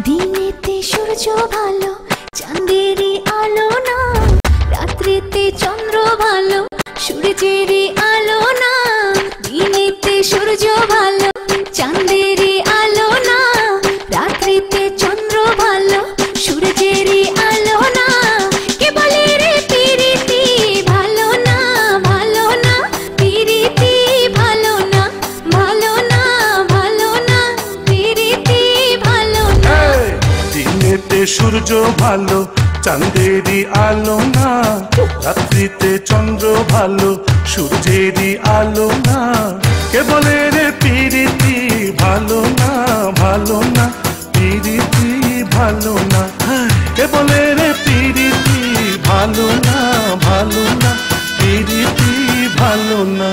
দিনেতে সূর্য ভালো চাঁদেরই আলো না, রাত্রিতে চন্দ্র ভালো সূর্যেরই আলো না। দিনেতে সূর্য ভালো চাঁদেরই আলো না, রাত্রিতে চন্দ্র ভালো সূর্যেরই আলো না। কে বলে রে প্রীতি ভালো না, ভালো না প্রীতি ভালো না, ভালো না ভালো না প্রীতি ভালো না। দিনেতে সূর্য ভালো চাঁদেরই আলো না, রাত্রিতে চন্দ্র ভালো সূর্যেরই আলো না। কে বলে রে প্রীতি ভালো না, ভালো না প্রীতি ভালো না। কে বলে রে প্রীতি ভালো না, ভালো না প্রীতি ভালো না।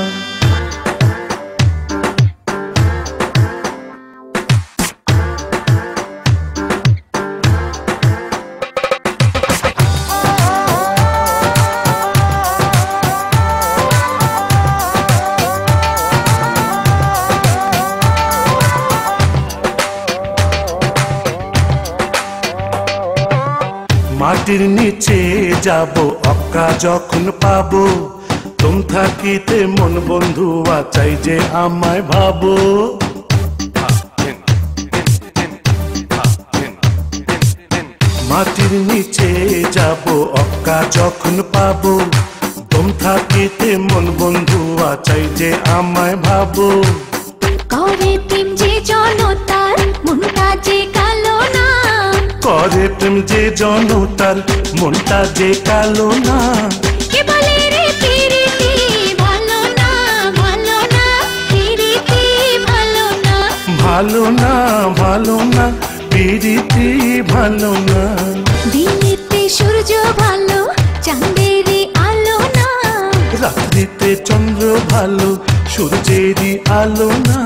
মাটির নিচে যাব অক্কা যখন পাবো, তুম থাকিতে মন বন্ধু চাই যে আমায় ভাবো। মাটির নিচে যাব অক্কা যখন পাবো, তুম থাকিতে মন বন্ধু চাই যে আমায় ভাবো। করে প্রেম যে জনতার মনটা যে কালো না, করে প্রেম যে জনতার মনটা যে কালো না। কে বলে রে প্রীতি ভালো না, ভালো না প্রীতি ভালো না, ভালো না ভালো না প্রীতি ভালো না। দিনেতে সূর্য ভালো চাঁদেরই আলো না, রাত্রিতে চন্দ্র ভালো সূর্যেরই আলো না।